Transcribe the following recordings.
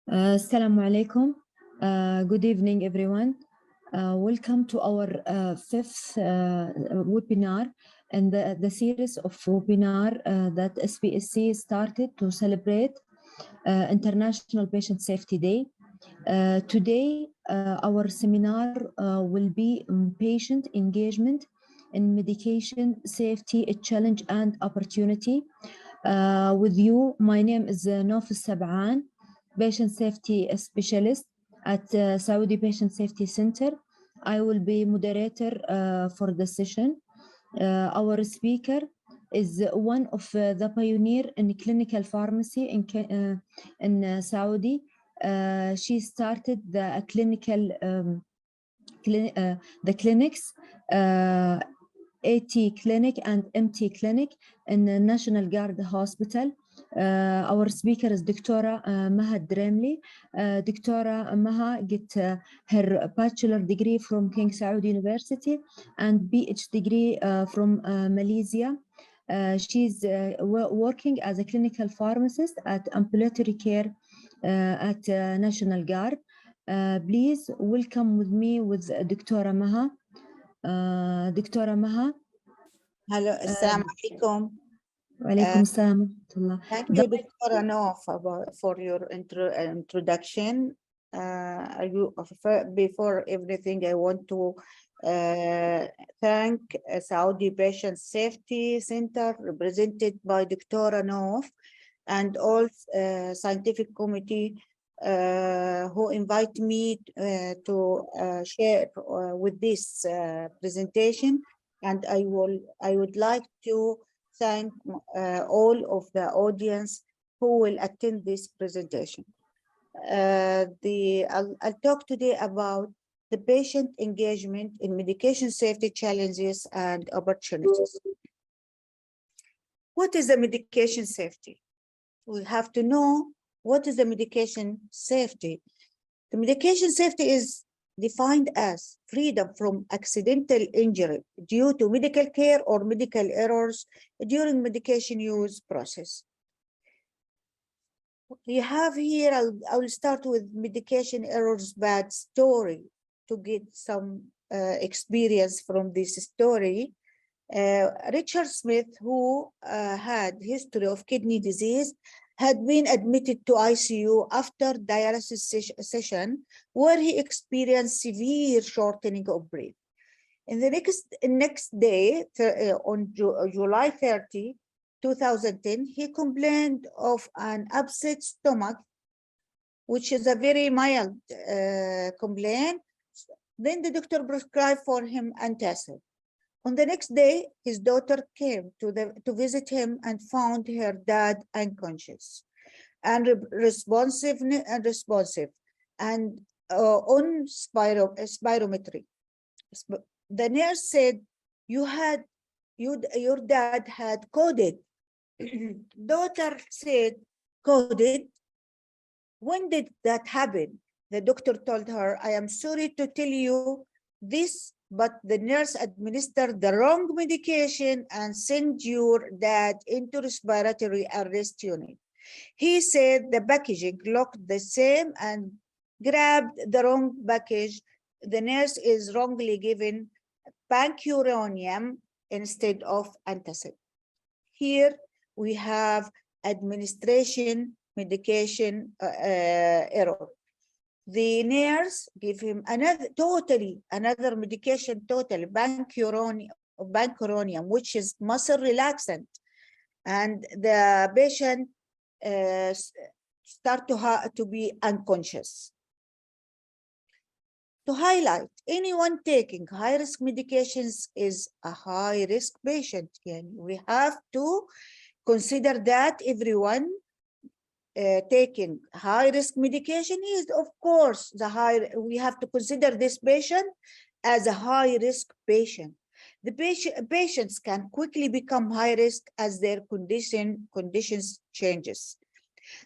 Assalamu alaikum. Good evening, everyone. Welcome to our fifth webinar and the series of webinar that SPSC started to celebrate International Patient Safety Day. Today, our seminar will be patient engagement in medication safety, a challenge and opportunity. With you, my name is Nofis Sab'an, Patient Safety Specialist at Saudi Patient Safety Center. I will be moderator for the session. Our speaker is one of the pioneer in clinical pharmacy in Saudi. She started the clinics, AT clinic and MT clinic in the National Guard Hospital. Our speaker is Dr. Maha Dremli. Dr. Maha get her bachelor degree from King Saud University and PhD degree from Malaysia. She's working as a clinical pharmacist at ambulatory care at National Guard. Please welcome with me with Dr. Maha. Dr. Maha. Hello, Assalamu alaikum. Walaikum assalam. Thank you, Dr. Anof, for your introduction. Before everything, I want to thank Saudi Patient Safety Center, represented by Dr. Anof, and all scientific committee who invite me to share with this presentation. And I would like to thank all of the audience who will attend this presentation. I'll talk today about the patient engagement in medication safety challenges and opportunities. What is the medication safety? We have to know what is the medication safety. The medication safety is defined as freedom from accidental injury due to medical care or medical errors during medication use process. You have here, I will start with medication errors bad story to get some experience from this story. Richard Smith, who had history of kidney disease, had been admitted to ICU after dialysis session where he experienced severe shortening of breath. In the next day, on July 30, 2010, he complained of an upset stomach, which is a very mild complaint. Then the doctor prescribed for him antacid. On the next day, his daughter came to visit him and found her dad unconscious and responsive and on spirometry. The nurse said, your dad had coded. Daughter said, coded? When did that happen? The doctor told her, I am sorry to tell you this, but the nurse administered the wrong medication and sent your dad into respiratory arrest unit. He said the packaging looked the same and grabbed the wrong package. The nurse is wrongly given pancuronium instead of antacid. Here we have administration medication error. The nurse gave him another medication, pancuronium, which is muscle relaxant, and the patient start to be unconscious. To highlight, anyone taking high-risk medications is a high-risk patient. And we have to consider that everyone taking high-risk medication is, of course, we have to consider this patient as a high-risk patient. The patients can quickly become high-risk as their conditions changes.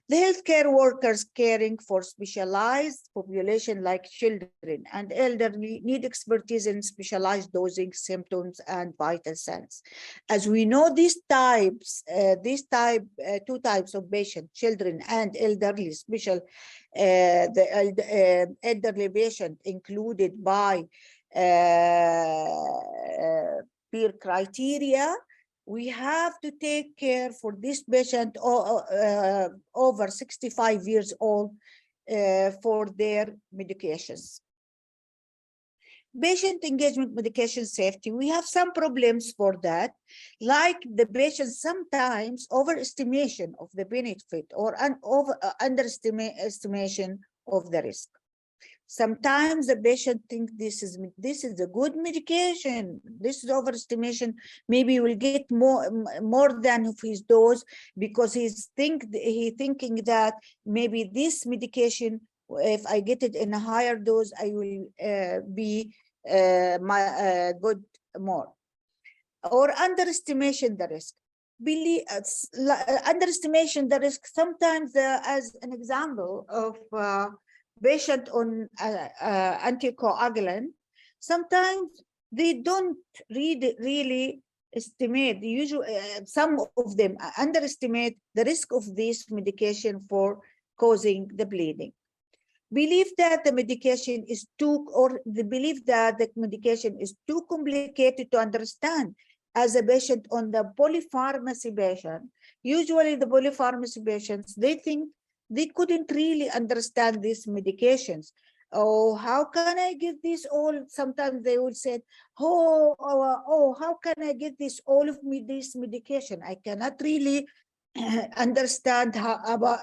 The healthcare workers caring for specialized population like children and elderly need expertise in specialized dosing, symptoms, and vital signs. As we know, two types of patient, children and elderly, elderly patient included by peer criteria. We have to take care for this patient over 65 years old for their medications. Patient engagement, medication safety, we have some problems for that, like the patient sometimes overestimation of the benefit or underestimation of the risk. Sometimes the patient thinks this is a good medication. This is overestimation. Maybe he will get more than his dose because he's thinking that maybe this medication, if I get it in a higher dose, I will be good more. Or underestimation the risk. Underestimation the risk. Sometimes, as an example of patient on anticoagulant, sometimes they don't really estimate. Some of them underestimate the risk of this medication for causing the bleeding. Believe that the medication is too complicated to understand. As a patient on the polypharmacy patient, usually the polypharmacy patients, they think they couldn't really understand these medications. Oh, how can I get this all? Sometimes they would say, how can I get this all of this medication? I cannot really understand how about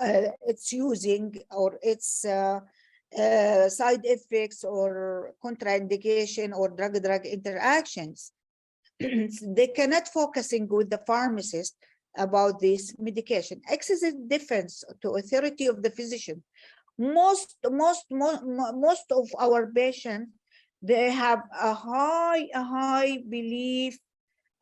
its using or its side effects or contraindication or drug-drug interactions. They cannot focusing with the pharmacist about this medication. Excessive defense to authority of the physician. Most of our patients, they have a high belief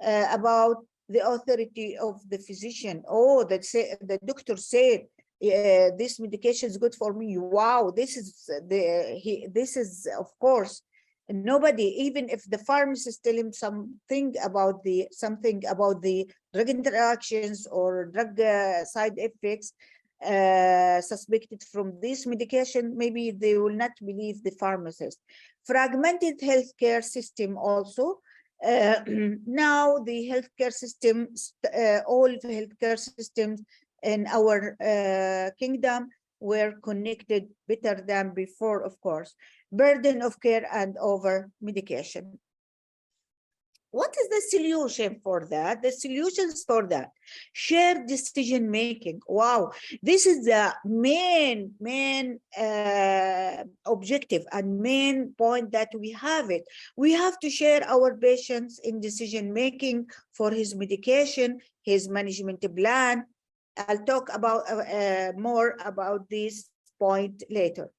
about the authority of the physician. Oh, the doctor said this medication is good for me. Wow, this is of course. Nobody, even if the pharmacist tell him something about the drug interactions or drug side effects suspected from this medication, maybe they will not believe the pharmacist. Fragmented healthcare system also. Now the healthcare system, all healthcare systems in our kingdom were connected better than before, of course. Burden of care and over medication. What is the solution for that? The solutions for that, shared decision making. Wow, this is the main objective and main point that we have it. We have to share our patients in decision making for his medication, his management plan. I'll talk about more about this point later.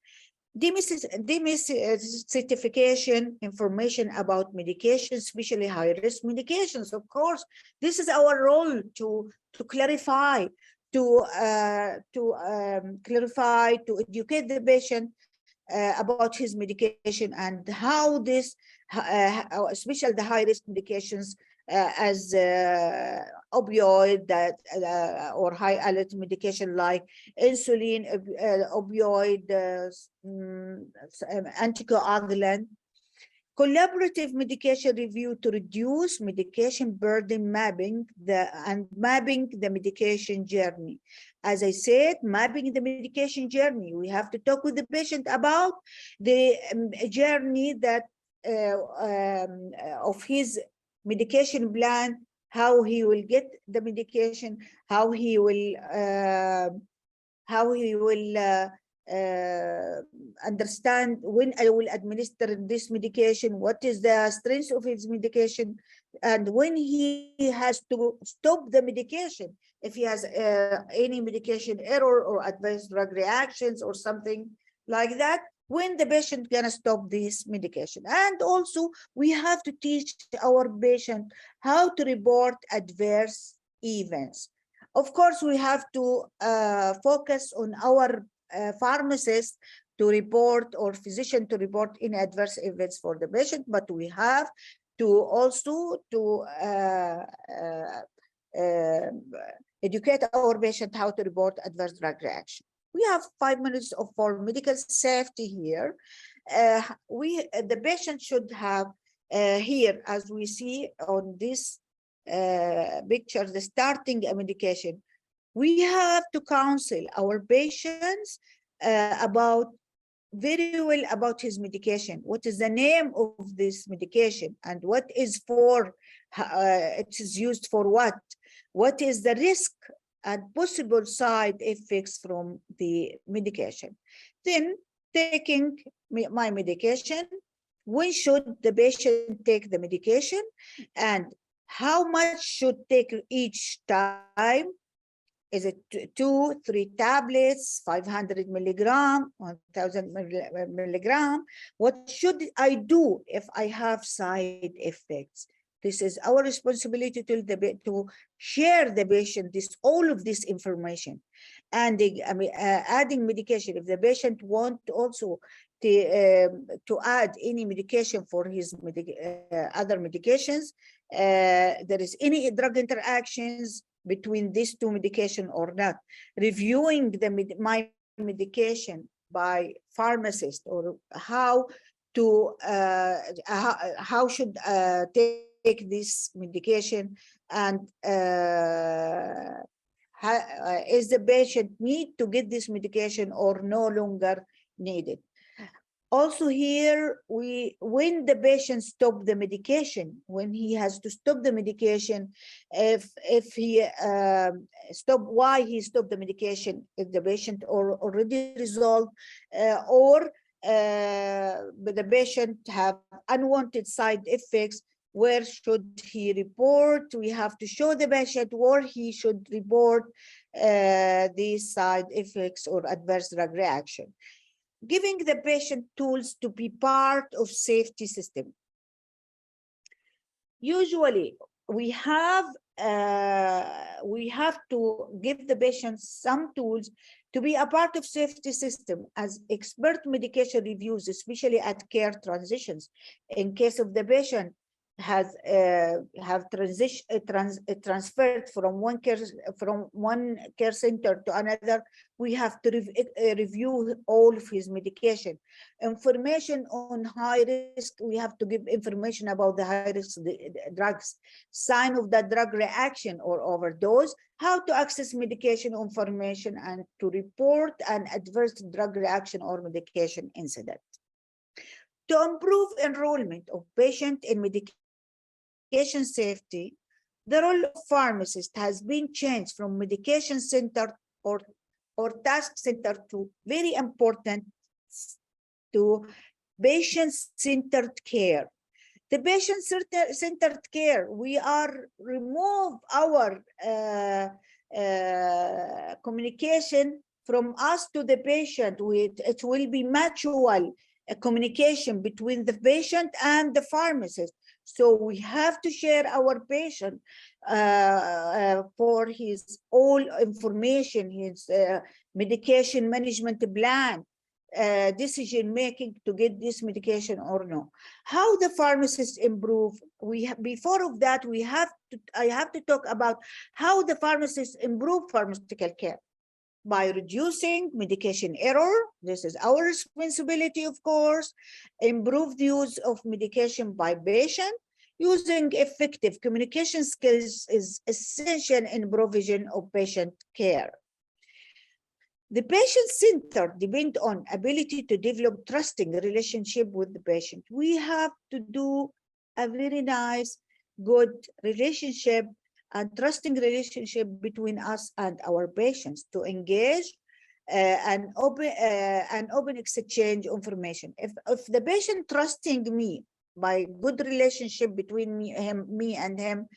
Demystification information about medications, especially high-risk medications. Of course, this is our role to clarify, to educate the patient about his medication and how this, especially the high-risk medications, as opioid or high alert medication like insulin, opioid, anticoagulant. Collaborative medication review to reduce medication burden, mapping the medication journey. As I said, mapping the medication journey. We have to talk with the patient about the journey that of his medication plan, how he will get the medication, how he will understand when I will administer this medication, what is the strength of his medication, and when he has to stop the medication, if he has any medication error or adverse drug reactions or something like that, when the patient gonna stop this medication. And also we have to teach our patient how to report adverse events. Of course, we have to focus on our pharmacist to report or physician to report any adverse events for the patient, but we have to also to educate our patient how to report adverse drug reaction. We have 5 minutes for medical safety here. The patient should have here, as we see on this picture, the starting a medication. We have to counsel our patients about very well about his medication. What is the name of this medication and what is for, it is used for what? What is the risk and possible side effects from the medication? Then taking my medication, when should the patient take the medication and how much should take each time? Is it 2, 3 tablets, 500 milligram, 1000 milligram? What should I do if I have side effects? This is our responsibility to share the patient all of this information. And adding medication, if the patient want also to add any medication for his other medications, there is any drug interactions between these two medication or not, reviewing my medication by pharmacist, or how to how should take this medication, and is the patient need to get this medication or no longer needed. Also here, when the patient stop the medication, when he has to stop the medication, if he stop, why he stopped the medication, if the patient already resolved, or the patient have unwanted side effects, where should he report? We have to show the patient where he should report these side effects or adverse drug reaction. Giving the patient tools to be part of safety system. Usually, we have to give the patient some tools to be a part of safety system, as expert medication reviews, especially at care transitions. In case of the patient has transferred from one care center to another, we have to review all of his medication. Information on high risk, we have to give information about the high risk drugs, sign of that drug reaction or overdose, how to access medication information, and to report an adverse drug reaction or medication incident. To improve enrollment of patient in medication safety, the role of pharmacist has been changed from medication center or task center to very important to patient-centered care. The patient-centered care, we are remove our communication from us to the patient. It will be mutual communication between the patient and the pharmacist. So we have to share our patient for his all information, his medication management plan, decision making to get this medication or no. How the pharmacist improve? Before of that, I have to talk about how the pharmacist improve pharmaceutical care. By reducing medication error, this is our responsibility, of course. Improve the use of medication by patient. Using effective communication skills is essential in provision of patient care. The patient center depends on ability to develop trusting relationship with the patient. We have to do a very nice, good relationship and trusting relationship between us and our patients to engage and open exchange information. If the patient trusting me by good relationship between me and him,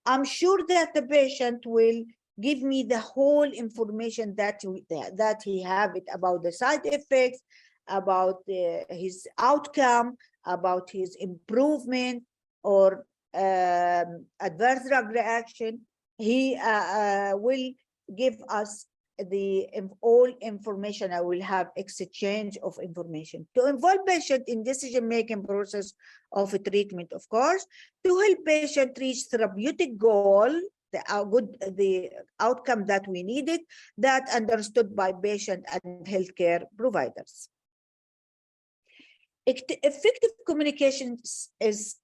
I'm sure that the patient will give me the whole information that he have it about the side effects, about his outcome, about his improvement or adverse drug reaction. He will give us all information. I will have exchange of information to involve patient in decision-making process of a treatment, of course, to help patient reach therapeutic goal, the outcome that we needed, that understood by patient and healthcare providers. Effective communications is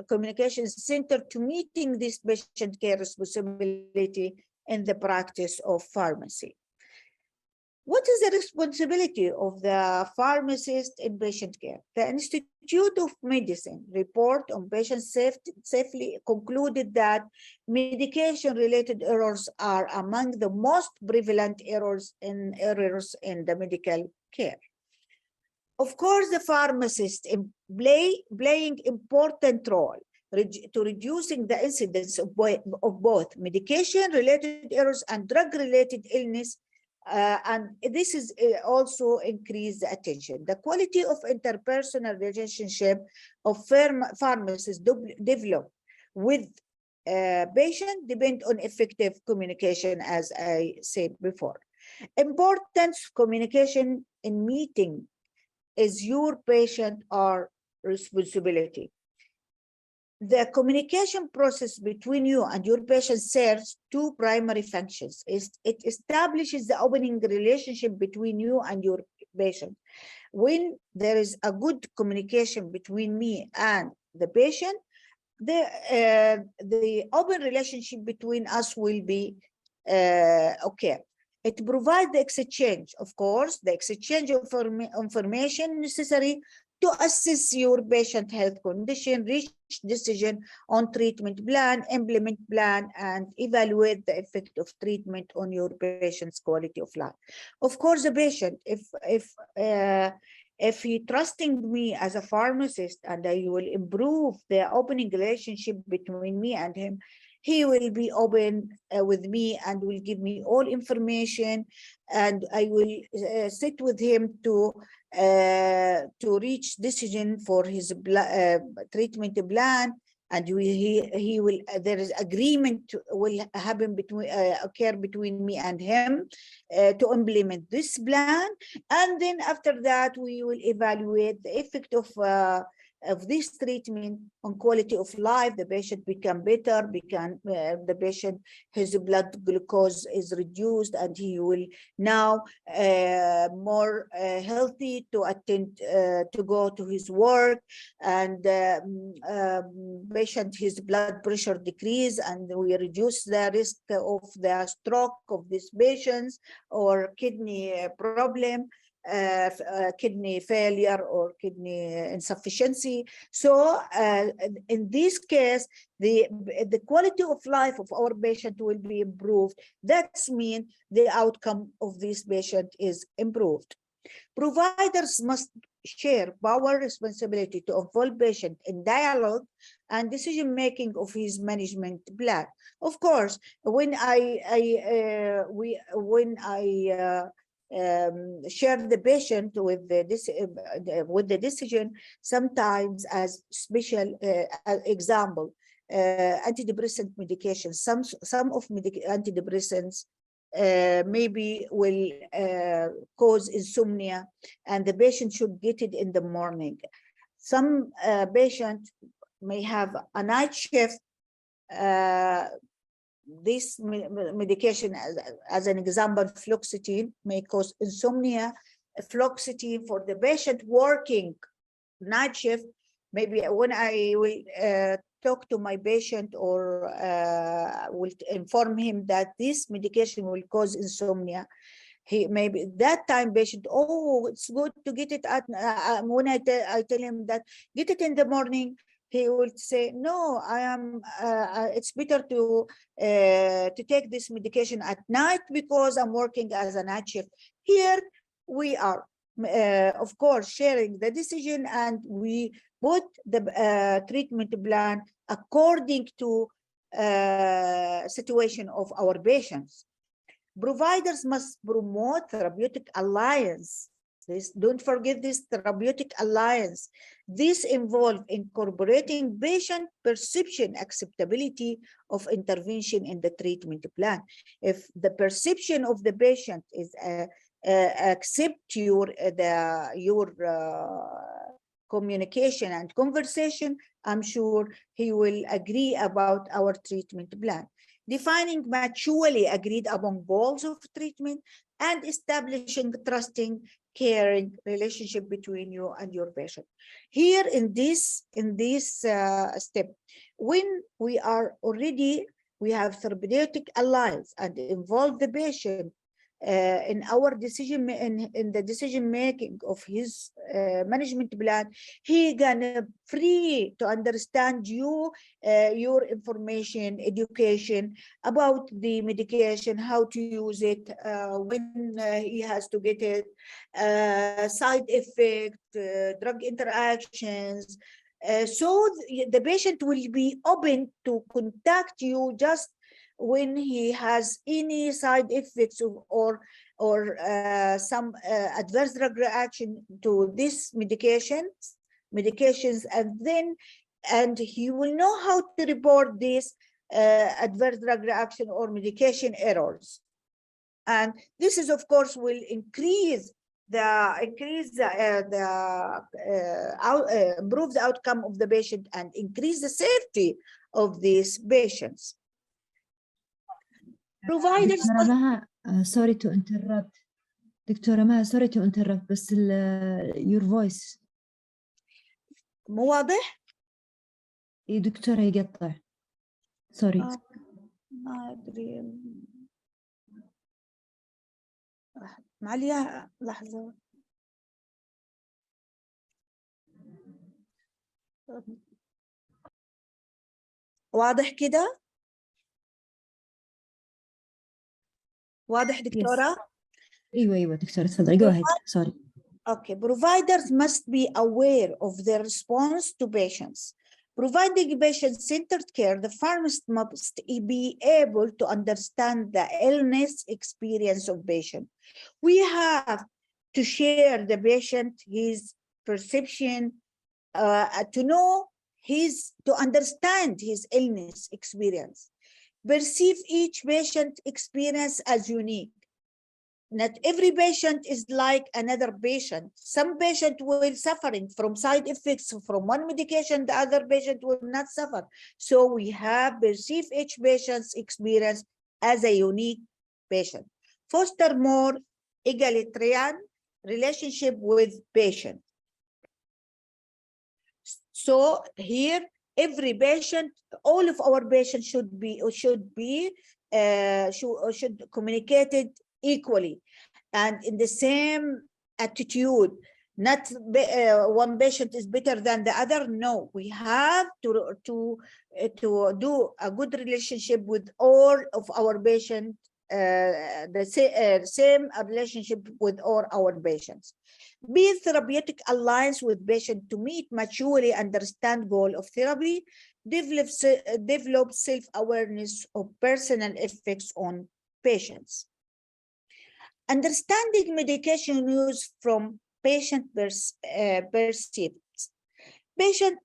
communication centered to meeting this patient care responsibility in the practice of pharmacy. What is the responsibility of the pharmacist in patient care? The Institute of Medicine report on patient safely concluded that medication-related errors are among the most prevalent errors in the medical care. Of course, the pharmacist playing important role to reducing the incidence of both medication-related errors and drug-related illness, and this is also increase the attention. The quality of interpersonal relationship of pharmacists develop with patient depend on effective communication, as I said before. Importance of communication in meeting is your patient or responsibility. The communication process between you and your patient serves two primary functions. It establishes the opening relationship between you and your patient. When there is a good communication between me and the patient, the open relationship between us will be okay. It provides the exchange, of course, the exchange of information necessary to assess your patient health condition, reach decision on treatment plan, implement plan, and evaluate the effect of treatment on your patient's quality of life. Of course, the patient, if he trusting me as a pharmacist and I will improve the opening relationship between me and him, he will be open with me and will give me all information, and I will sit with him to reach decision for his treatment plan, and he will there is agreement will happen between occur between me and him to implement this plan, and then after that we will evaluate the effect of this treatment on quality of life. The patient become better, the patient, his blood glucose is reduced, and he will now more healthy to attend to go to his work, and patient, his blood pressure decrease, and we reduce the risk of the stroke of these patients or kidney problem. Kidney failure or kidney insufficiency. So in this case, the quality of life of our patient will be improved. That's mean the outcome of this patient is improved. Providers must share power responsibility to involve patient in dialogue and decision making of his management plan. Of course, when share the patient with the decision, sometimes as special example, antidepressant medication. Some of antidepressants maybe will cause insomnia, and the patient should get it in the morning. Some patient may have a night shift. This medication, as an example, fluoxetine may cause insomnia. Fluoxetine for the patient working night shift, maybe when I will talk to my patient or will inform him that this medication will cause insomnia, he maybe that time patient, oh, it's good to get it at when I tell him that get it in the morning, he will say, no, I am it's better to take this medication at night because I'm working as a night shift. Here we are of course sharing the decision, and we put the treatment plan according to situation of our patients. Providers must promote therapeutic alliance. Don't forget this Therapeutic Alliance. This involves incorporating patient perception acceptability of intervention in the treatment plan. If the perception of the patient is accept your communication and conversation, I'm sure he will agree about our treatment plan. Defining mutually agreed upon goals of treatment and establishing trusting, caring relationship between you and your patient. Here in this step, when we have therapeutic alliance and involve the patient in our decision in the decision making of his management plan, he gonna free to understand you your information, education about the medication, how to use it, when he has to get it, side effect, drug interactions. So the patient will be open to contact you just when he has any side effects or some adverse drug reaction to this medications, and he will know how to report this adverse drug reaction or medication errors. And this is, of course, will improve the outcome of the patient and increase the safety of these patients. Providers. دكتورة مها, sorry to interrupt. دكتورة مها, sorry to interrupt, بس your voice. مو واضح؟ إيه دكتورة يقطع. sorry. ما أدري. معليها لحظة. واضح كده؟ واضح دكتورة؟ ايوه دكتورة تفضلي. go ahead. sorry. Okay, providers must be aware of their response to patients. Providing patient-centered care, the pharmacist must be able to understand the illness experience of patient. We have to share the patient, his perception, to understand his illness experience. Perceive each patient experience as unique. Not every patient is like another patient. Some patient will suffering from side effects from one medication, the other patient will not suffer. So we have perceive each patient's experience as a unique patient. Foster more egalitarian relationship with patient. So here, every patient, all of our patients should communicate equally and in the same attitude. Not one patient is better than the other. No, we have to do a good relationship with all of our patients, the same relationship with all our patients. Be therapeutic alliance with patient to meet, maturely understand goal of therapy, develop self-awareness of personal effects on patients. Understanding medication use from patient perceptions. Patient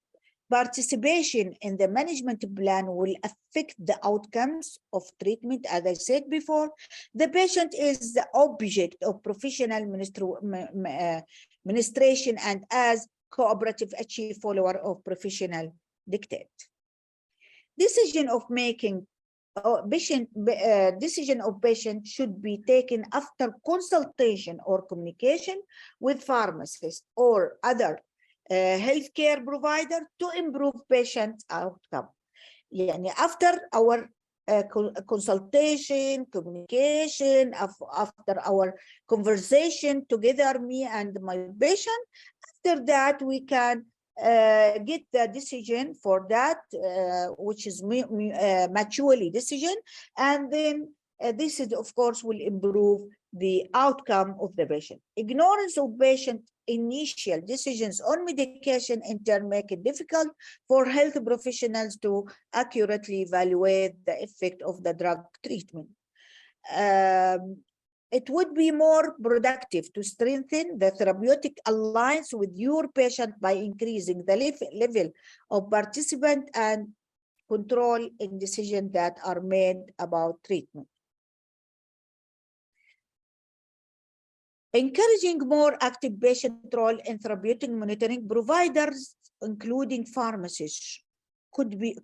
participation in the management plan will affect the outcomes of treatment. As I said before, the patient is the object of professional administration and as cooperative achieve follower of professional dictate. Decision of patient should be taken after consultation or communication with pharmacists or other healthcare provider to improve patient outcome. Yani after our consultation, communication, after our conversation together, me and my patient, after that we can get the decision for that, which is mutually decision, and then this is, of course, will improve the outcome of the patient. Ignorance of patient initial decisions on medication in turn make it difficult for health professionals to accurately evaluate the effect of the drug treatment. it would be more productive to strengthen the therapeutic alliance with your patient by increasing the level of participant and control in decisions that are made about treatment. Encouraging more active patient role in therapeutic monitoring, providers, including pharmacists,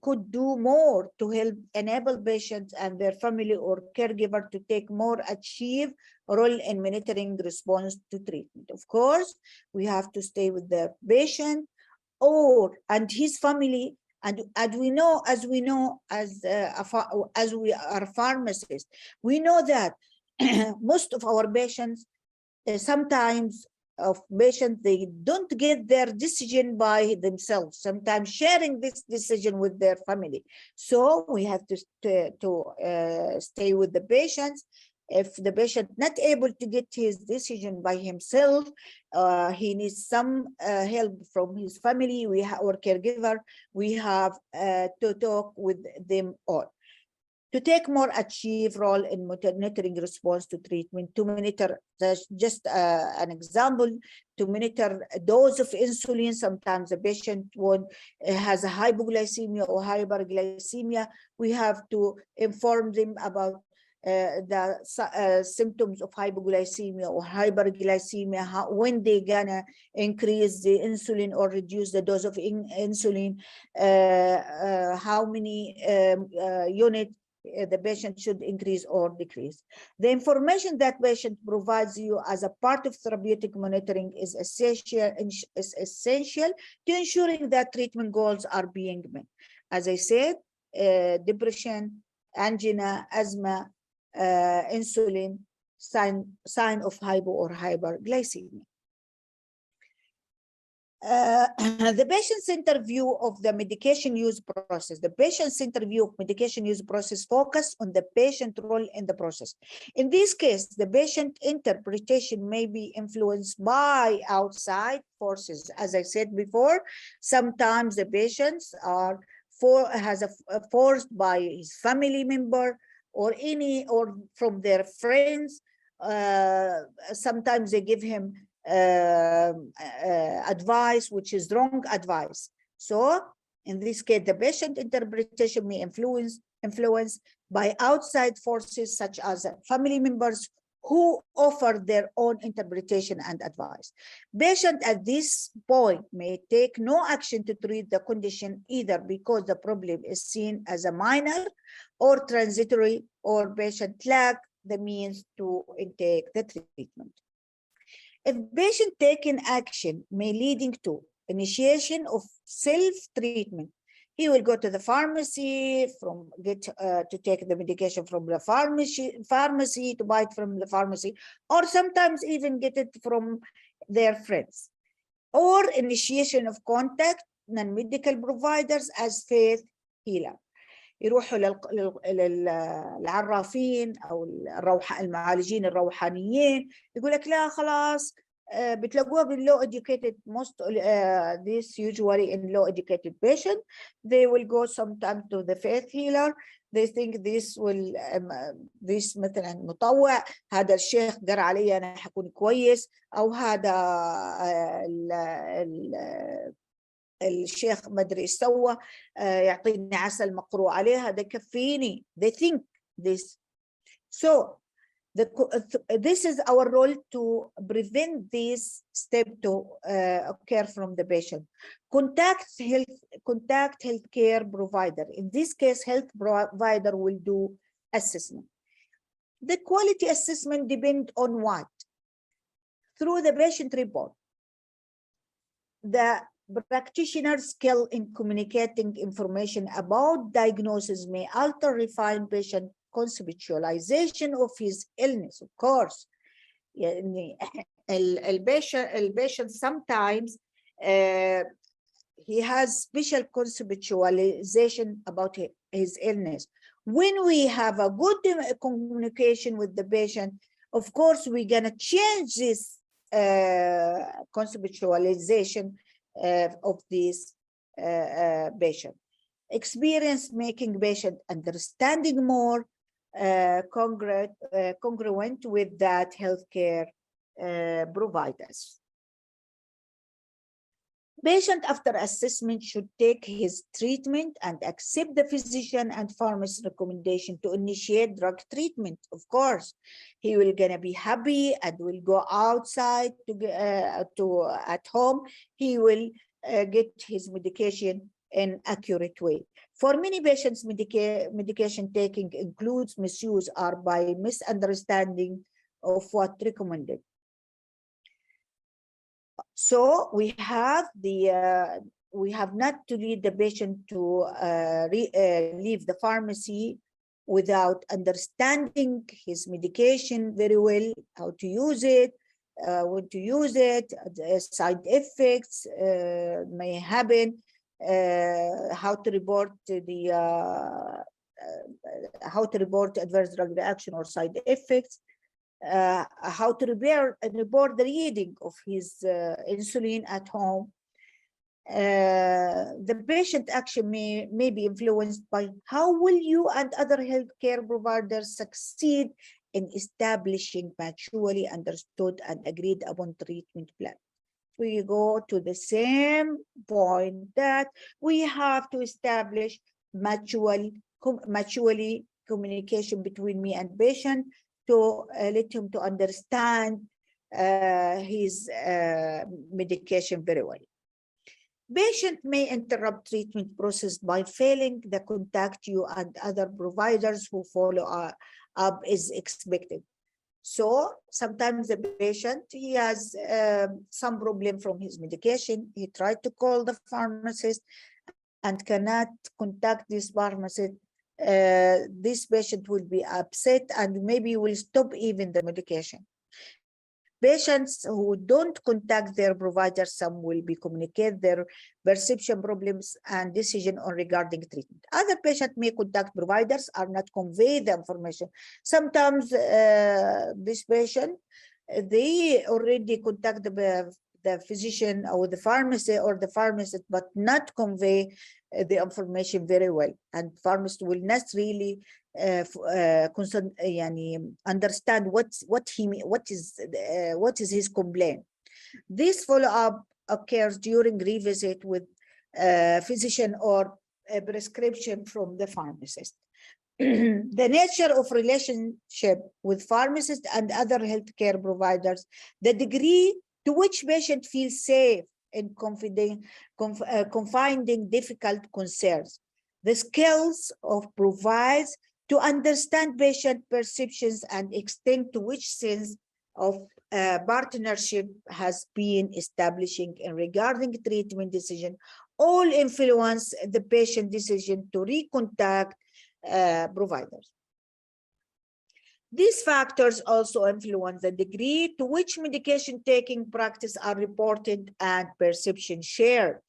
could do more to help enable patients and their family or caregiver to take more active role in monitoring response to treatment. Of course, we have to stay with the patient and his family. And as we know, as we are pharmacists, we know that most of our patients, sometimes of patients, they don't get their decision by themselves, sometimes sharing this decision with their family. So we have to stay with the patients. If the patient not able to get his decision by himself, he needs some help from his family, or caregiver, we have to talk with them all. To take more active role in monitoring response to treatment, to monitor, just an example, to monitor a dose of insulin. Sometimes the patient has a hypoglycemia or hyperglycemia. We have to inform them about the symptoms of hypoglycemia or hyperglycemia, when they're gonna increase the insulin or reduce the dose of insulin, how many units the patient should increase or decrease. The information that patient provides you as a part of therapeutic monitoring is essential to ensuring that treatment goals are being met. As I said, depression, angina, asthma, insulin, sign of hypo or hyperglycemia. The patient-centered view of the medication use process. The patient-centered view of medication use process focus on the patient role in the process. In this case, the patient interpretation may be influenced by outside forces. As I said before, sometimes the patients are forced by his family member or from their friends. Sometimes they give him advice which is wrong advice. So in this case, the patient interpretation may influenced by outside forces such as family members who offer their own interpretation and advice. Patient at this point may take no action to treat the condition, either because the problem is seen as a minor or transitory, or patient lack the means to intake the treatment. If patient taking action may leading to initiation of self-treatment, he will go to the pharmacy, to take the medication from the pharmacy, to buy it from the pharmacy, or sometimes even get it from their friends, or initiation of contact non-medical providers as faith healer. يروحوا للعرافين او المعالجين الروحانيين، يقول لك لا خلاص، بتلاقوها بالlow educated, most this usually in low educated patient. They will go sometime to the faith healer. They think this will this مثلا مطوع، هذا الشيخ قرأ علي انا حكون كويس، او هذا الشيخ ما ادري ايش سوى، يعطيني عسل مقروء عليه، هذا يكفيني. They think this. So this is our role to prevent this step to occur from the patient. Contact healthcare provider. In this case, health provider will do assessment. The quality assessment depends on what? Through the patient report. The practitioner's skill in communicating information about diagnosis may alter refine patient conceptualization of his illness. Of course, patient sometimes he has special conceptualization about his illness. When we have a good communication with the patient, of course, we're gonna change this conceptualization of this patient. Experience making patient understanding more congruent with that healthcare providers. Patient after assessment should take his treatment and accept the physician and pharmacist recommendation to initiate drug treatment. Of course, he will gonna be happy and will go outside to at home. He will get his medication in accurate way. For many patients, medication taking includes misuse or by misunderstanding of what recommended. So we have not to lead the patient to leave the pharmacy without understanding his medication very well, how to use it, when to use it, the side effects may happen, how to report adverse drug reaction or side effects. How to report the reading of his insulin at home. The patient action may be influenced by how will you and other healthcare providers succeed in establishing mutually understood and agreed upon treatment plan. We go to the same point that we have to establish mutually communication between me and patient to let him to understand his medication very well. Patient may interrupt treatment process by failing to contact you and other providers who follow up as expected. So sometimes the patient, he has some problem from his medication. He tried to call the pharmacist and cannot contact this pharmacist. This patient will be upset and maybe will stop even the medication. Patients who don't contact their providers, some will be communicate their perception problems and decision on regarding treatment. Other patients may contact providers or not convey the information. Sometimes this patient, they already contact the physician or the pharmacist, but not convey the information very well, and pharmacist will not really understand what is his complaint. This follow-up occurs during revisit with physician or a prescription from the pharmacist. The nature of relationship with pharmacists and other healthcare providers, the degree to which patient feels safe in confiding difficult concerns, the skills of providers to understand patient perceptions and extent to which sense of partnership has been establishing in regarding treatment decision, all influence the patient decision to recontact providers. These factors also influence the degree to which medication taking practice are reported and perception shared.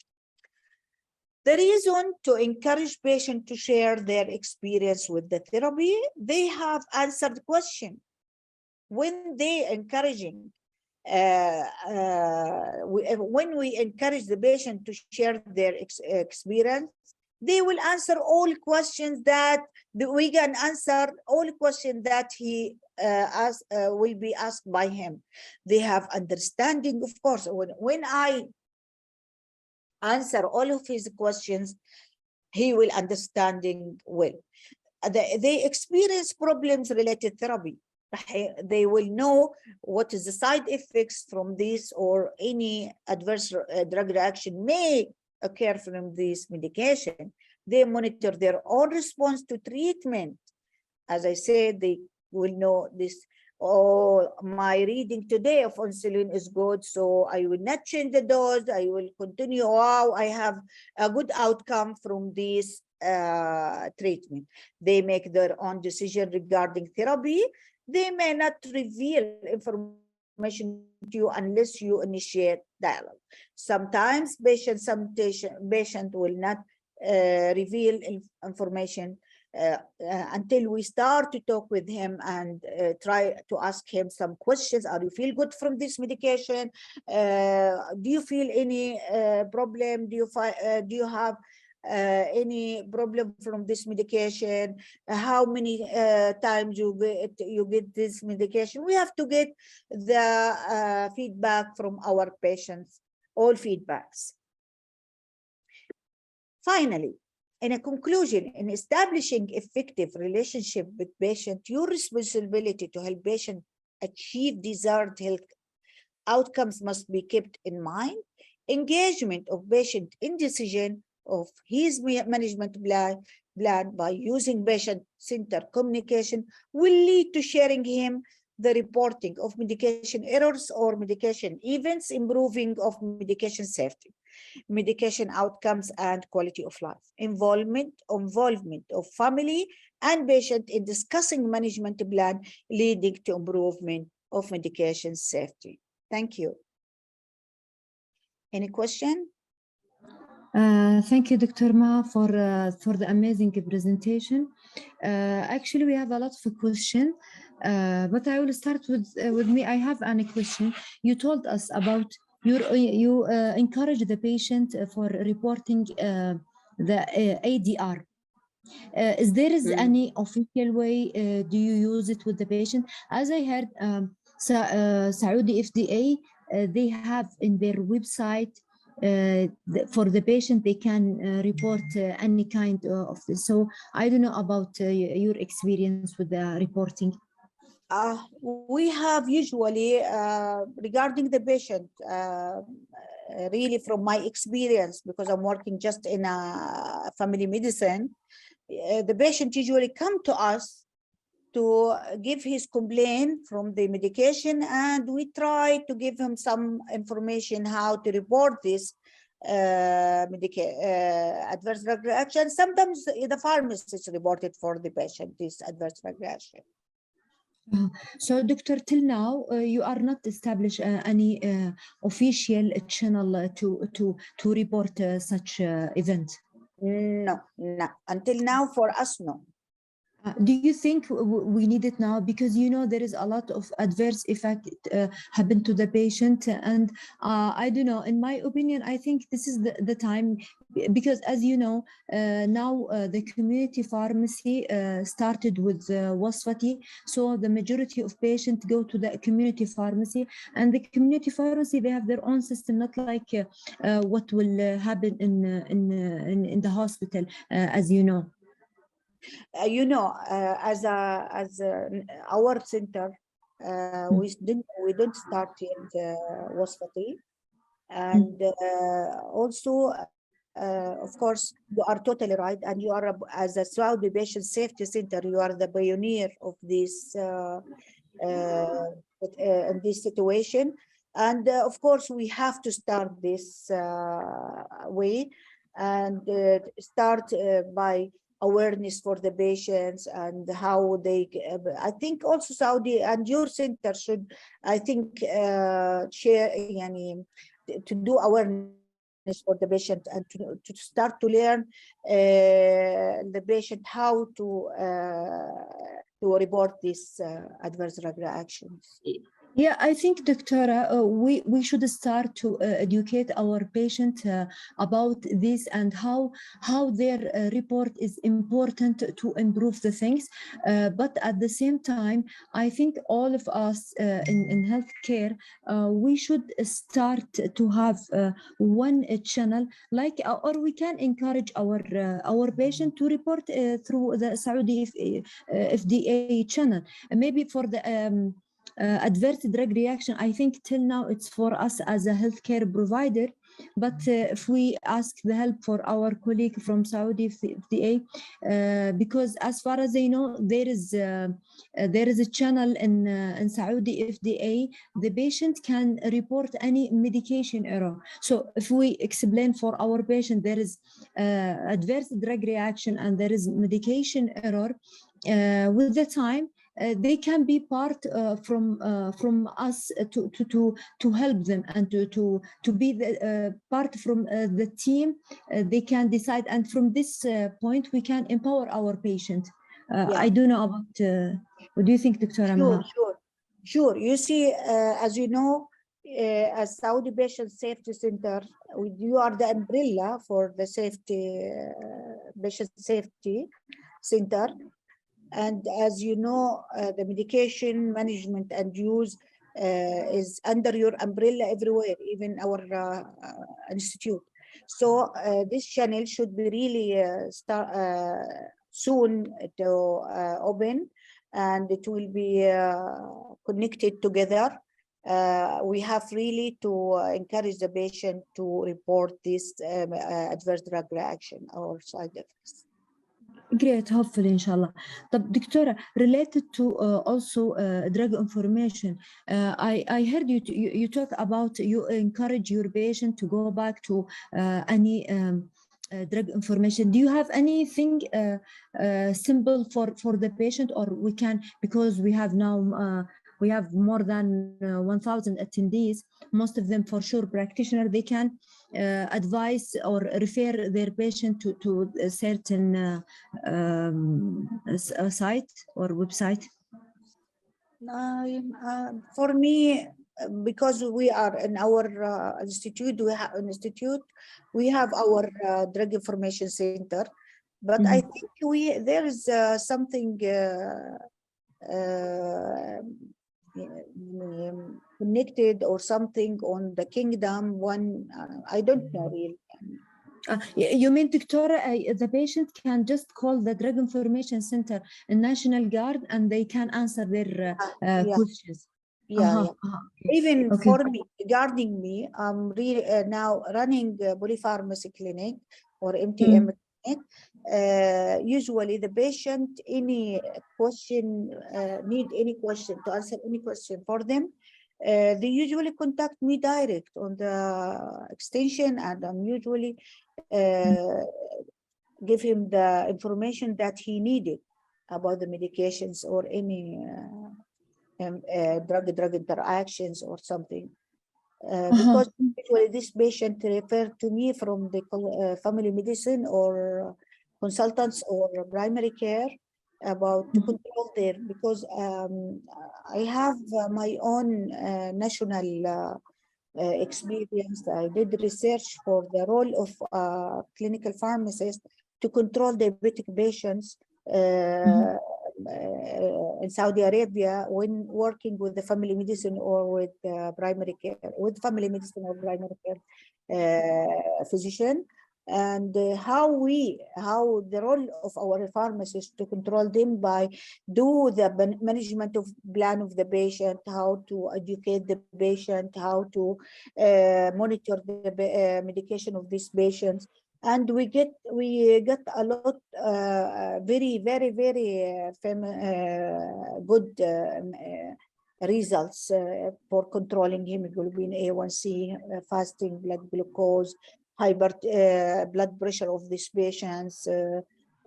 The reason to encourage patients to share their experience with the therapy, they have answered the question. When they encouraging, when we encourage the patient to share their experience, they will answer all questions that we can answer all questions that he will be asked by him. They have understanding, of course. When I answer all of his questions, he will understanding well. They experience problems related therapy. They will know what is the side effects from this or any adverse drug reaction may occur from this medication. They monitor their own response to treatment. As I said, they will know this, oh, my reading today of insulin is good, so I will not change the dose, I will continue. Wow, I have a good outcome from this treatment. They make their own decision regarding therapy. They may not reveal information to you unless you initiate dialogue. Sometimes patient will not reveal information until we start to talk with him and try to ask him some questions. Are you feel good from this medication? Do you feel any problem? Do you have any problem from this medication, how many times you get this medication. We have to get the feedback from our patients, all feedbacks. Finally, in a conclusion, in establishing effective relationship with patient, your responsibility to help patient achieve desired health outcomes must be kept in mind. Engagement of patient in decision of his management plan by using patient-centered communication will lead to sharing him the reporting of medication errors or medication events, improving of medication safety, medication outcomes, and quality of life. Involvement of family and patient in discussing management plan, leading to improvement of medication safety. Thank you. Any question? Thank you, Dr. Ma, for the amazing presentation. Actually, we have a lot of questions, but I will start with me. I have a question. You told us about you encourage the patient for reporting the ADR. Is there any official way do you use it with the patient? As I heard, Saudi FDA, they have in their website for the patient, they can report any kind of this. So I don't know about your experience with the reporting. We have usually, regarding the patient, really from my experience, because I'm working just in a family medicine, the patient usually come to us to give his complaint from the medication, and we try to give him some information how to report this adverse drug reaction. Sometimes the pharmacist reported for the patient this adverse drug reaction. So, Doctor, till now you are not established any official channel to report such event. No, until now for us, no. Do you think we need it now? Because you know there is a lot of adverse effect happen to the patient, and I don't know. In my opinion, I think this is the time, because as you know, now the community pharmacy started with Wasfati, so the majority of patients go to the community pharmacy, and the community pharmacy, they have their own system, not like what will happen in the hospital, as you know. You know, as our center, we don't start yet Wasfati, and also, of course, you are totally right, and you are as a Saudi Patient Safety Center, you are the pioneer of this in this situation, and of course, we have to start this way, and start by awareness for the patients and how they, I think also Saudi and your center should, I think, share, to do awareness for the patient and to start to learn the patient how to report these adverse drug reactions. Yeah, I think, Doctora, we should start to educate our patient about this and how their report is important to improve the things. But at the same time, I think all of us in healthcare, we should start to have one channel, like, or we can encourage our patient to report through the Saudi FDA channel. Maybe for the adverse drug reaction, I think till now it's for us as a healthcare provider, but if we ask the help for our colleague from Saudi FDA, because as far as I know, there is a channel in Saudi FDA, the patient can report any medication error. So if we explain for our patient there is adverse drug reaction and there is medication error, with the time they can be part from us to help them and to be the part from the team. They can decide, and from this point we can empower our patient. I don't know about what do you think, Dr. Amha? Sure. You see, as you know, as Saudi Patient Safety Center, you are the umbrella for the safety, patient safety center. And as you know, the medication management and use is under your umbrella everywhere, even our institute. So this channel should be really start soon to open, and it will be connected together. We have really to encourage the patient to report this adverse drug reaction or side effects. Great, hopefully, inshallah. طب دكتورة, related to also drug information, I heard you talk about you encourage your patient to go back to any drug information. Do you have anything simple for the patient, or we can, because we have now we have more than 1,000 attendees, most of them for sure practitioner, they can advise or refer their patient to a certain site or website? For me, because we are in our institute, we have our drug information center, but I think there is something connected or something on the kingdom one. I don't know really. You mean, Doctora, the patient can just call the Drug Information Center in National Guard and they can answer their questions? Yeah. Even for me, regarding me, I'm really now running a polypharmacy clinic or MTM clinic. Usually the patient, any question, need any question, to answer any question for them, they usually contact me direct on the extension, and I'm usually give him the information that he needed about the medications or any drug interactions or something. Because usually this patient referred to me from the family medicine or consultants or primary care about to control there, because I have my own national experience. I did research for the role of clinical pharmacist to control diabetic patients in Saudi Arabia when working with the family medicine or with primary care, with family medicine or primary care physician, and how the role of our pharmacists to control them by do the management of plan of the patient, how to educate the patient, how to monitor the medication of these patients. And we get a lot very good results for controlling hemoglobin A1C, fasting blood glucose, blood pressure of these patients,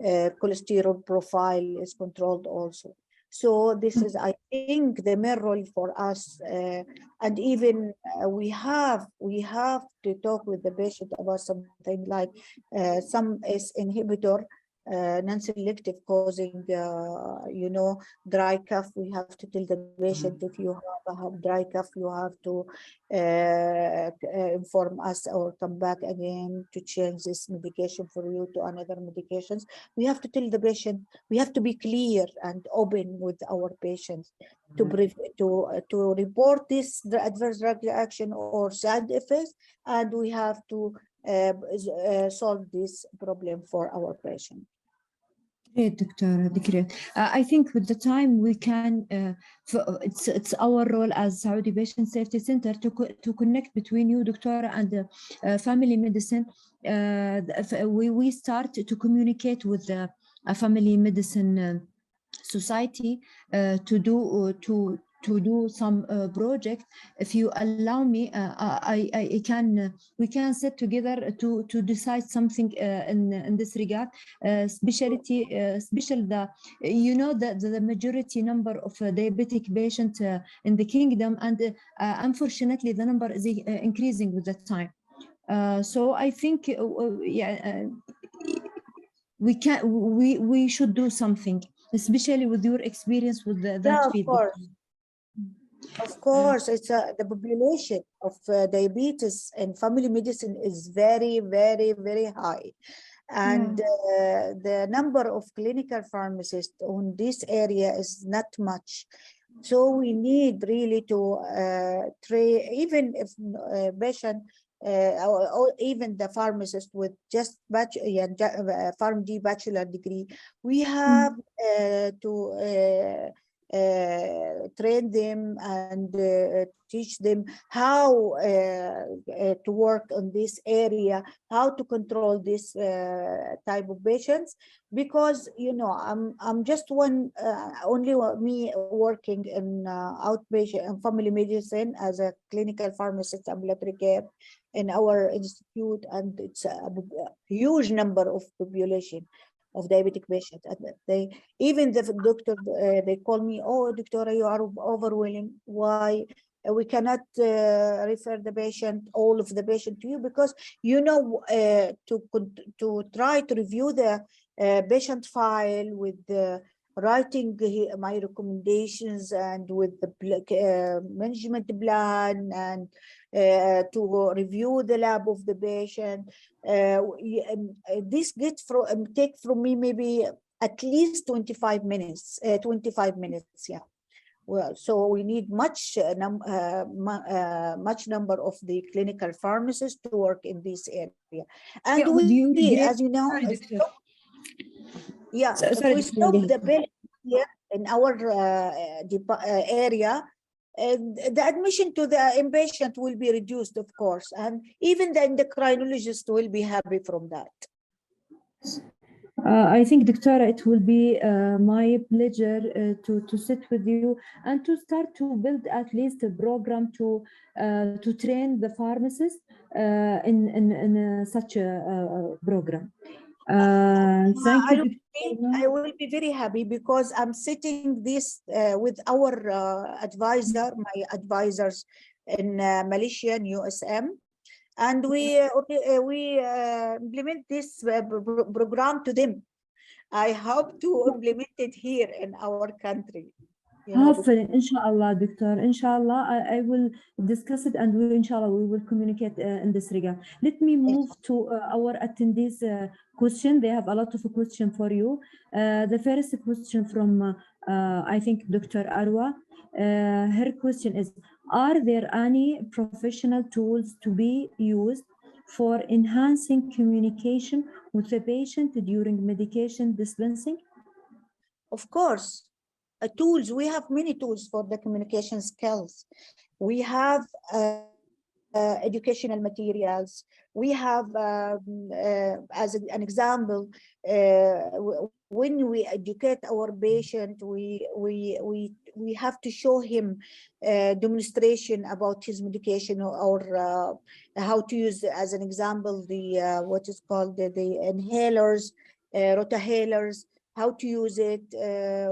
cholesterol profile is controlled also. So this is, I think, the main role for us, and even we have to talk with the patient about something like some S inhibitor, non-selective, causing dry cough. We have to tell the patient, if you have dry cough, you have to inform us or come back again to change this medication for you to another medications. We have to tell the patient, we have to be clear and open with our patients to report this adverse drug reaction or side effects, and we have to solve this problem for our patient. Great, Doctor. Great. I think with the time we can, it's our role as Saudi Patient Safety Center to connect between you, Doctor, and family medicine. We start to communicate with the family medicine society to do some project. If you allow me, I can we can sit together to decide something in this regard, special the the majority number of diabetic patients in the kingdom, and unfortunately the number is increasing with the time. So I think we should do something, especially with your experience with that field. Of course. Of course, it's the population of diabetes and family medicine is very, very, very high. And the number of clinical pharmacists on this area is not much. So we need really to train, even if patient or even the pharmacist with just PharmD bachelor degree, we have to train them and teach them how to work on this area, how to control this type of patients, because you know I'm just one only me working in outpatient and family medicine as a clinical pharmacist ambulatory care in our institute, and it's a huge number of population of diabetic patients. And they even the doctor they call me, oh doctor, you are overwhelming. Why we cannot refer the patient, all of the patient to you? Because you know to try to review the patient file with the writing my recommendations and with the management plan and to review the lab of the patient. This gets from take from me maybe at least 25 minutes, 25 minutes, yeah. Well, so we need much much number of the clinical pharmacists to work in this area. And Yeah, would you we, agree? as you know, Sorry, doctor. yeah, if Sorry, we Dr. stop Nadia. the patient here in our area, the admission to the inpatient will be reduced, of course, and even the endocrinologist will be happy from that. I think, Doctora, it will be my pleasure to sit with you and to start to build at least a program to train the pharmacists in such a program. Thank you, Doctora. I will be very happy because I'm sitting this with our advisor, my advisors in Malaysia and USM, and we implement this program to them. I hope to implement it here in our country. You know, Hopefully, inshallah, Doctor. Inshallah, I will discuss it and we, inshallah, we will communicate in this regard. Let me move to our attendees' question. They have a lot of question for you. The first question from, I think, Dr. Arwa. Her question is, are there any professional tools to be used for enhancing communication with the patient during medication dispensing? of course, tools. We have many tools for the communication skills. We have educational materials. We have, as an example, when we educate our patient, we have to show him demonstration about his medication, or how to use, as an example, the what is called the inhalers, rotahalers, how to use it.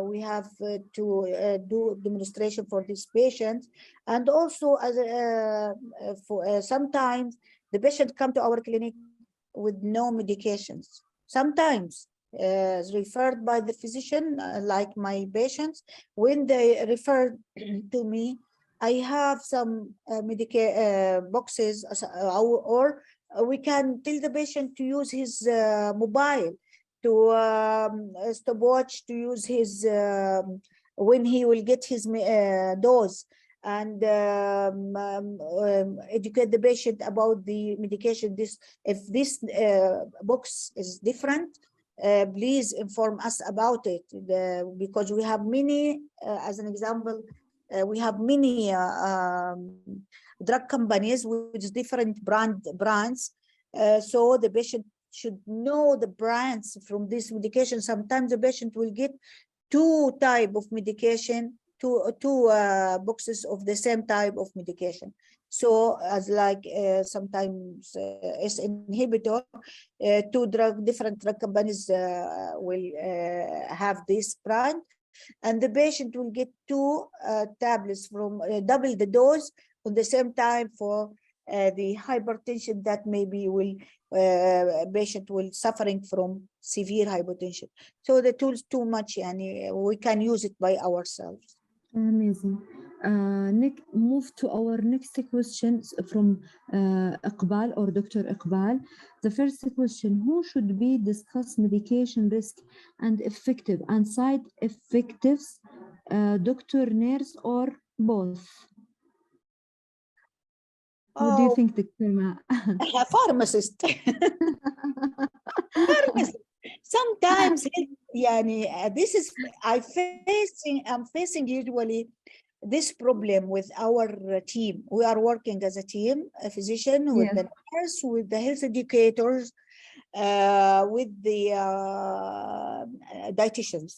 We have to do demonstration for these patients. And also, as for sometimes the patient come to our clinic with no medications. Sometimes referred by the physician, like my patients, when they refer to me, I have some boxes, or we can tell the patient to use his mobile, to stopwatch, to use his when he will get his dose, and educate the patient about the medication. If this box is different, please inform us about it, because we have many, as an example, we have many drug companies with different brands, so the patient should know the brands from this medication. Sometimes the patient will get two type of medication, two boxes of the same type of medication. So as like sometimes S inhibitor, different drug companies will have this brand, and the patient will get two tablets from double the dose on the same time for the hypertension that maybe will patient will suffering from severe hypertension. So the tools too much, and we can use it by ourselves. Amazing. move to our next questions from Iqbal or Dr. Iqbal. The first question: who should be discuss medication risk and effective and side effects? Doctor, nurse, or both? What do you Oh, think, Dr. Ma? pharmacist. Pharmacist. Sometimes this is I'm facing usually this problem with our team. We are working as a team, a physician with Yes. the nurse, with the health educators, with the dietitians.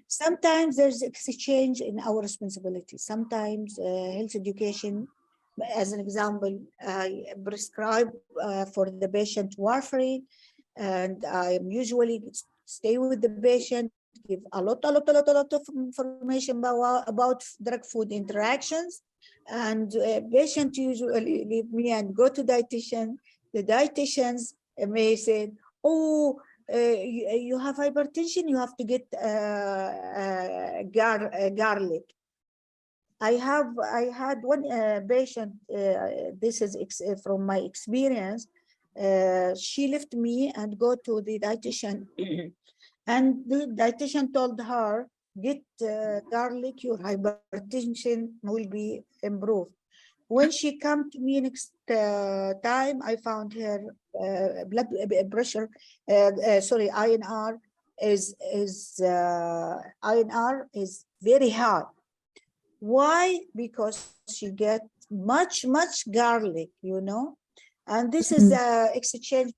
Sometimes there's exchange in our responsibility. Sometimes health education, as an example, I prescribe for the patient warfarin, and I usually stay with the patient, give a lot of information about drug-food interactions, and patient usually leave me and go to dietitian. The dietitians may say, "Oh, you have hypertension, you have to get garlic." I had one patient, this is from my experience, she left me and go to the dietitian and the dietitian told her, get garlic, your hypertension will be improved. When she come to me next time, I found her blood pressure, sorry, INR is very high. Why? Because she get much garlic, and this is exchange.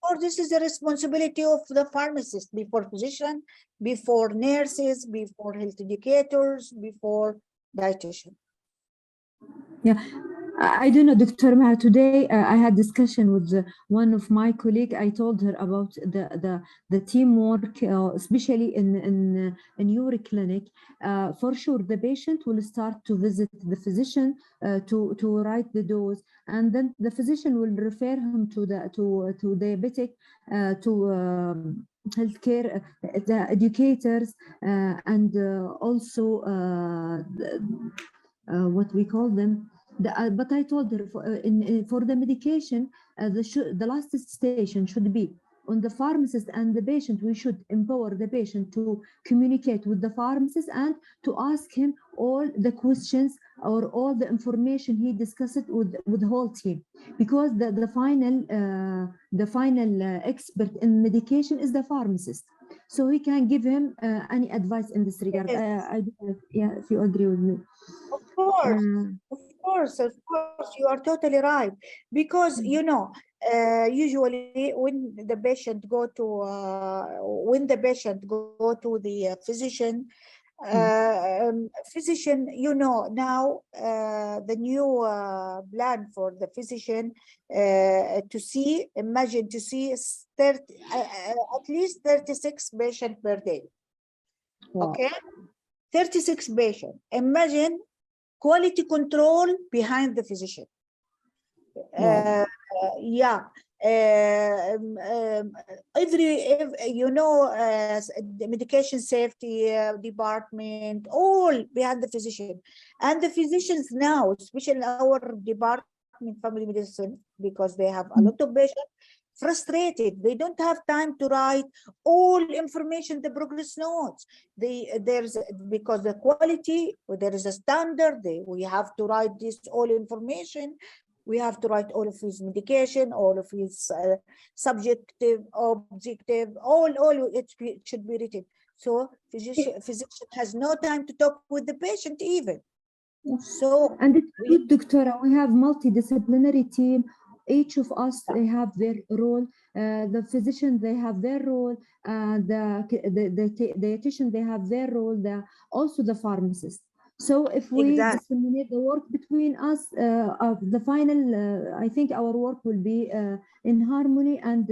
Or this is the responsibility of the pharmacist, before physician, before nurses, before health educators, before dietitian. Yeah, I don't know, Dr. Maha. Today I had discussion with one of my colleagues. I told her about the teamwork, especially in your clinic. For sure, the patient will start to visit the physician to write the dose, and then the physician will refer him to diabetic, to healthcare, the educators, and also what we call them. But I told her for the medication, the last station should be on the pharmacist and the patient. We should empower the patient to communicate with the pharmacist and to ask him all the questions or all the information he discussed with the whole team, because the final expert in medication is the pharmacist, so he can give him any advice in this regard. Yes. I don't know if you agree with me. Of course, of course, you are totally right. Because usually when the patient go to the physician, physician, now the new plan for the physician imagine to see 30, at least 36 patients per day. Wow. Okay, 36 patients. Imagine quality control behind the physician. Wow. Yeah. The medication safety department, all behind the physician. And the physicians now, especially our department, family medicine, because they have a lot of patients, frustrated. They don't have time to write all information, the progress notes. Because the quality, there is a standard. We have to write this all information. We have to write all of his medication, all of his subjective, objective, all it should be written. So physician has no time to talk with the patient even. So, and it's good, Doctora. We have multidisciplinary team. Each of us, they have their role. The physician, they have their role. The dietitian, they have their role. Also the pharmacist. So if we disseminate the work between us, the final, I think our work will be in harmony, and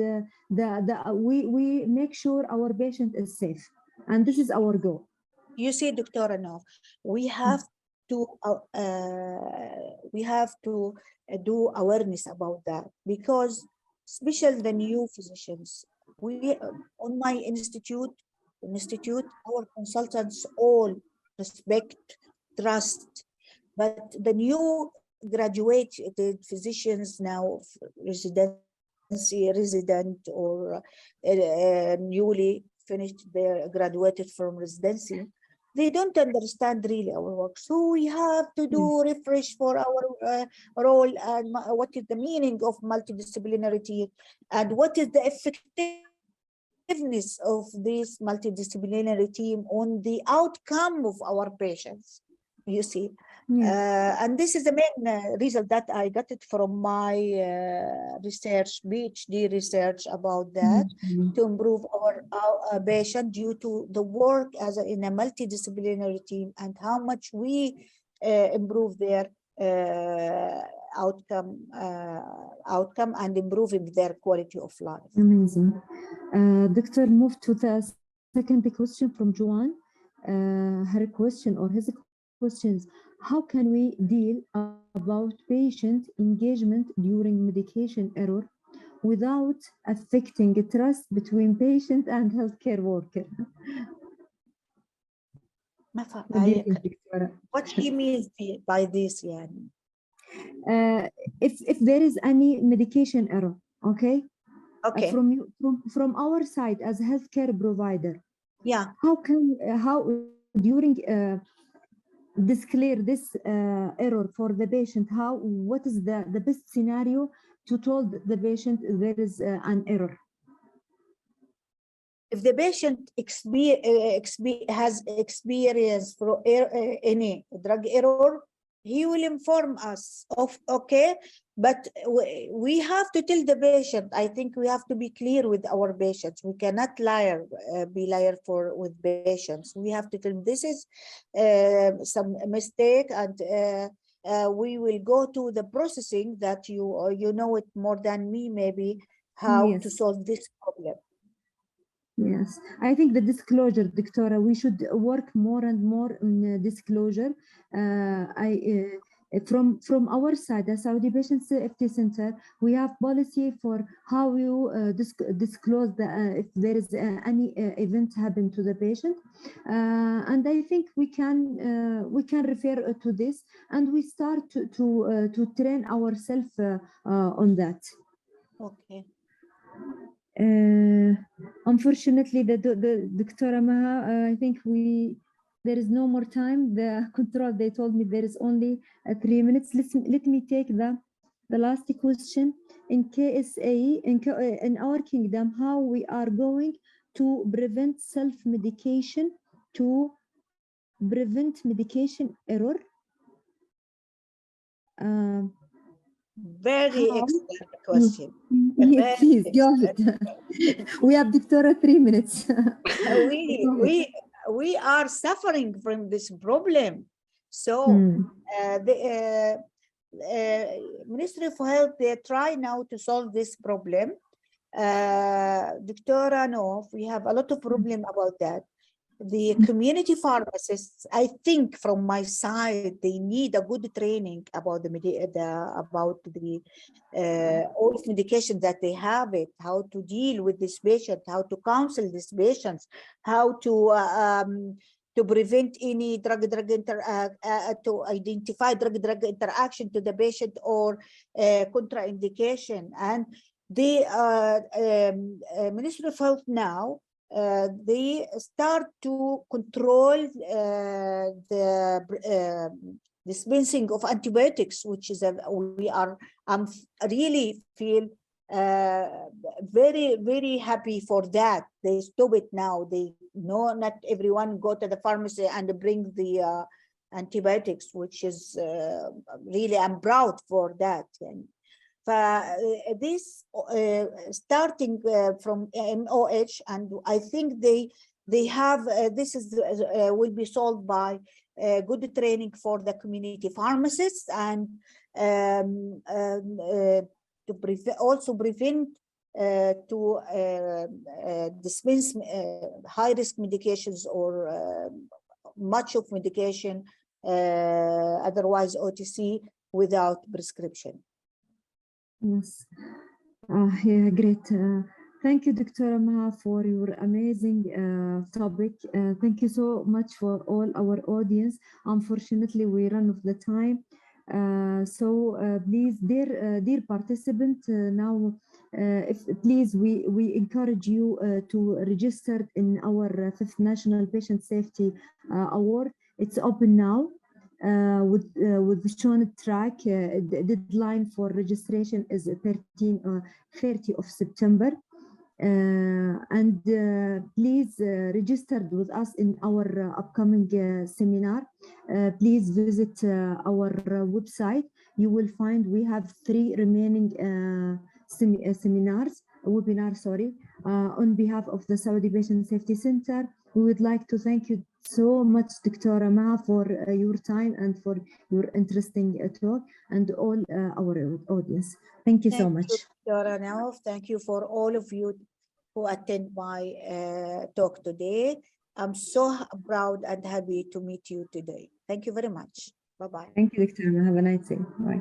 we make sure our patient is safe. And this is our goal. You see, Doctora, now we have to do awareness about that, because especially the new physicians, we on my institute, our consultants all respect trust. But the new graduated physicians now, residency resident or newly finished, their graduated from residency, they don't understand really our work. So we have to do refresh for our role, and what is the meaning of multidisciplinarity, and what is the effectiveness of this multidisciplinary team on the outcome of our patients, you see. And this is the main result that I got it from my research, PhD research about that, to improve our patient due to the work as in a multidisciplinary team, and how much we improve their outcome and improving their quality of life. Amazing. Doctor, move to the second question from Joanne. Her question or his questions: how can we deal about patient engagement during medication error without affecting trust between patient and healthcare worker? What he means by this, yani? If there is any medication error, okay, Okay. From our side as a healthcare provider, yeah, how during declare this error for the patient, what is the best scenario to tell the patient there is an error? If the patient has experience for any drug error, he will inform us of, okay, but we have to tell the patient. I think we have to be clear with our patients. We cannot be liar with patients. We have to tell them this is some mistake, and we will go to the processing that you know it more than me, maybe, how to solve this problem. Yes, I think the disclosure, Doctora, we should work more and more on disclosure. From our side, the Saudi Patient Safety Center, we have policy for how you disclose if there is any event happen to the patient, and I think we can refer to this, and we start to train ourselves on that. Okay. Unfortunately, the Dr. Maha, I think there is no more time. The control, they told me there is only 3 minutes. Let me take the last question. In KSA, in our kingdom, how we are going to prevent self-medication, to prevent medication error? Very excellent question. Yes, please go ahead. We have Doctora 3 minutes. we are suffering from this problem. So the Ministry of Health, they try now to solve this problem. Doctora, no, we have a lot of problem about that. The community pharmacists, I think from my side, they need a good training about all of medication that they have it, how to deal with this patient, how to counsel these patients, how to prevent any to identify drug interaction to the patient or contraindication. And the Ministry of Health now, they start to control the dispensing of antibiotics, which is really feel very, very happy for that. They stop it now. They know not everyone go to the pharmacy and bring the antibiotics, which is really, I'm proud for that. And this starting from MOH, and I think they have this is will be solved by good training for the community pharmacists, and to prevent to dispense high risk medications or much of medication, otherwise OTC, without prescription. Yes, yeah, great. Thank you, Dr. Maha, for your amazing topic. Thank you so much for all our audience. Unfortunately, we run of the time. Please, dear participant, now, if please, we encourage you to register in our fifth National Patient Safety Award. It's open now. With the shown track, the deadline for registration is 30 of September. Please register with us in our upcoming seminar. Please visit our website. You will find we have 3 remaining webinars, on behalf of the Saudi Patient Safety Center. We would like to thank you so much, Dr. Maha, for your time and for your interesting talk, and all our audience. Thank you so much. Thank you, Dr. Nauf. Thank you for all of you who attend my talk today. I'm so proud and happy to meet you today. Thank you very much. Bye-bye. Thank you, Dr. Maha. Have a nice day. Bye.